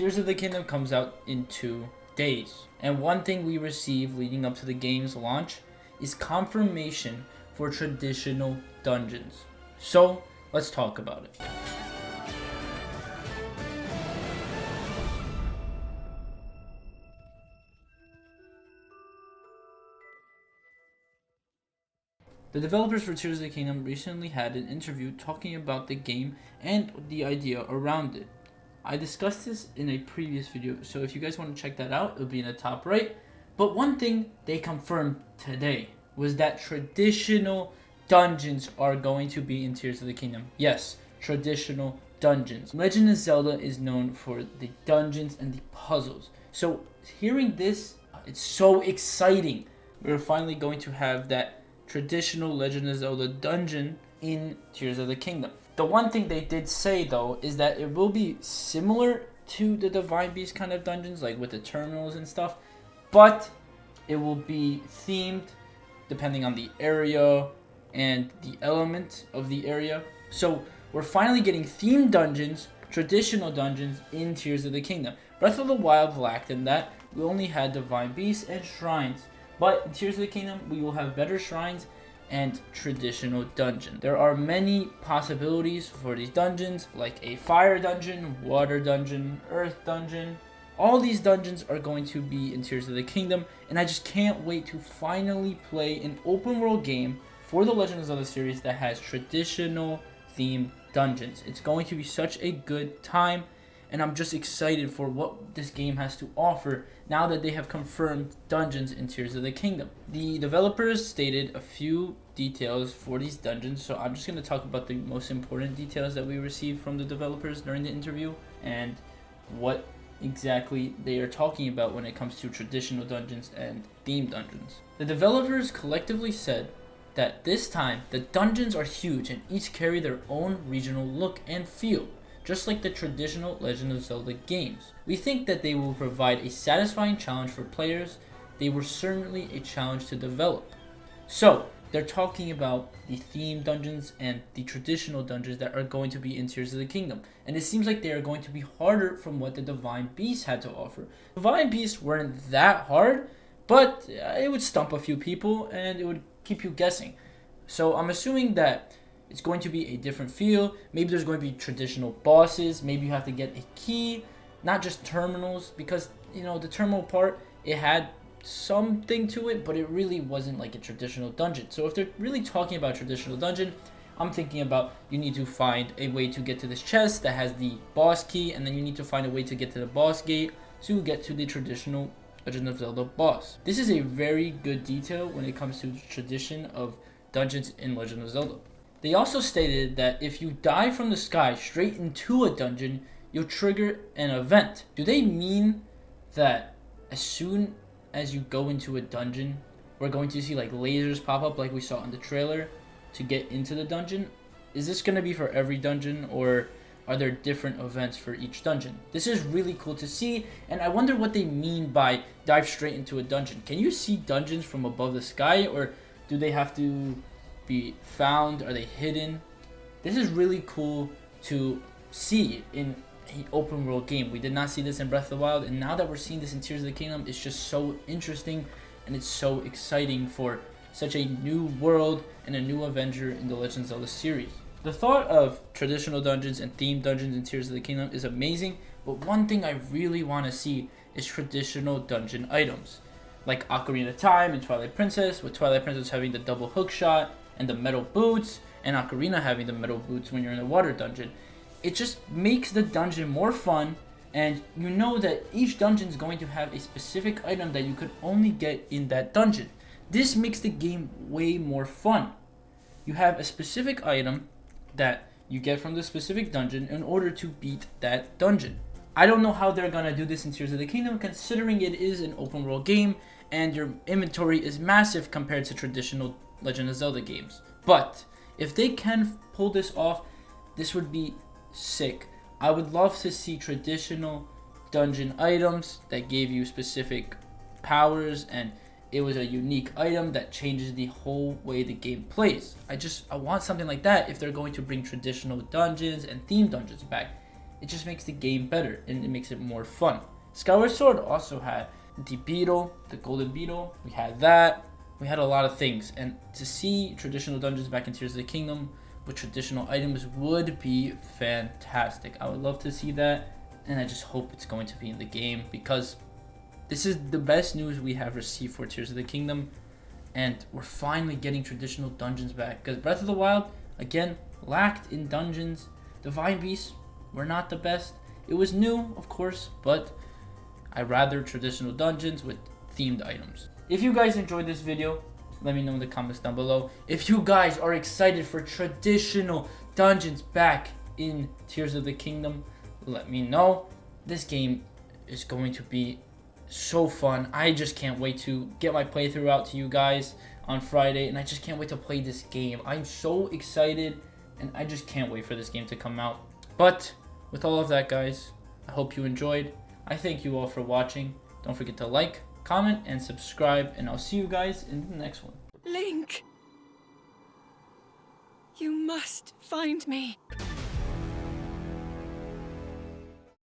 Tears of the Kingdom comes out in 2 days. And one thing we received leading up to the game's launch is confirmation for traditional dungeons. So, let's talk about it. The developers for Tears of the Kingdom recently had an interview talking about the game and the idea around it. I discussed this in a previous video, so if you guys want to check that out, it'll be in the top right. But one thing they confirmed today was that traditional dungeons are going to be in Tears of the Kingdom. Yes, traditional dungeons. Legend of Zelda is known for the dungeons and the puzzles. So hearing this, it's so exciting. We're finally going to have that traditional Legend of Zelda dungeon in Tears of the Kingdom. The one thing they did say though is that it will be similar to the Divine Beast kind of dungeons, like with the terminals and stuff, but it will be themed depending on the area and the element of the area. So we're finally getting themed dungeons, traditional dungeons in Tears of the Kingdom. Breath of the Wild lacked in that. We only had Divine Beasts and shrines. But in Tears of the Kingdom, we will have better shrines and traditional dungeons. There are many possibilities for these dungeons, like a fire dungeon, water dungeon, earth dungeon. All these dungeons are going to be in Tears of the Kingdom, and I just can't wait to finally play an open world game for the Legend of Zelda series that has traditional themed dungeons. It's going to be such a good time, and I'm just excited for what this game has to offer now that they have confirmed dungeons in Tears of the Kingdom. The developers stated a few details for these dungeons, so I'm just going to talk about the most important details that we received from the developers during the interview and what exactly they are talking about when it comes to traditional dungeons and themed dungeons. The developers collectively said that this time the dungeons are huge and each carry their own regional look and feel, just like the traditional Legend of Zelda games. We think that they will provide a satisfying challenge for players. They were certainly a challenge to develop. So, they're talking about the themed dungeons and the traditional dungeons that are going to be in Tears of the Kingdom. And it seems like they are going to be harder from what the Divine Beasts had to offer. Divine Beasts weren't that hard, but it would stump a few people and it would keep you guessing. So I'm assuming that it's going to be a different feel. Maybe there's going to be traditional bosses. Maybe you have to get a key, not just terminals, because, you know, the terminal part, it had something to it, but it really wasn't like a traditional dungeon. So if they're really talking about traditional dungeon, I'm thinking about you need to find a way to get to this chest that has the boss key, and then you need to find a way to get to the boss gate to get to the traditional Legend of Zelda boss. This is a very good detail when it comes to the tradition of dungeons in Legend of Zelda. They also stated that if you die from the sky straight into a dungeon, you'll trigger an event. Do they mean that as soon as you go into a dungeon, we're going to see like lasers pop up like we saw in the trailer to get into the dungeon? Is this going to be for every dungeon, or are there different events for each dungeon? This is really cool to see, and I wonder what they mean by dive straight into a dungeon. Can you see dungeons from above the sky, or do they have to be found? Are they hidden? This is really cool to see in an open world game. We did not see this in Breath of the Wild, and now that we're seeing this in Tears of the Kingdom, it's just so interesting and it's so exciting for such a new world and a new Avenger in the Legend of Zelda series. The thought of traditional dungeons and themed dungeons in Tears of the Kingdom is amazing, but one thing I really want to see is traditional dungeon items, like Ocarina of Time and Twilight Princess, with Twilight Princess having the double hook shot and the metal boots, and Ocarina having the metal boots when you're in a water dungeon. It just makes the dungeon more fun, and you know that each dungeon is going to have a specific item that you could only get in that dungeon. This makes the game way more fun. You have a specific item that you get from the specific dungeon in order to beat that dungeon. I don't know how they're gonna do this in Tears of the Kingdom, considering it is an open world game and your inventory is massive compared to traditional Legend of Zelda games. But if they can pull this off, this would be sick. I would love to see traditional dungeon items that gave you specific powers, and it was a unique item that changes the whole way the game plays. I want something like that if they're going to bring traditional dungeons and themed dungeons back. it just makes the game better and it makes it more fun. Skyward Sword also had the beetle, the golden beetle. We had that. We had a lot of things, and to see traditional dungeons back in Tears of the Kingdom with traditional items would be fantastic. I would love to see that, and I just hope it's going to be in the game, because this is the best news we have received for Tears of the Kingdom, and we're finally getting traditional dungeons back, because Breath of the Wild, again, lacked in dungeons. Divine Beasts were not the best. It was new, of course, but I rather traditional dungeons with themed items. If you guys enjoyed this video, let me know in the comments down below. If you guys are excited for traditional dungeons back in Tears of the Kingdom, let me know. This game is going to be so fun. I just can't wait to get my playthrough out to you guys on Friday, and I just can't wait to play this game. I'm so excited, and I just can't wait for this game to come out. But with all of that, guys, I hope you enjoyed. I thank you all for watching. Don't forget to like, comment, and subscribe, and I'll see you guys in the next one. Link! You must find me.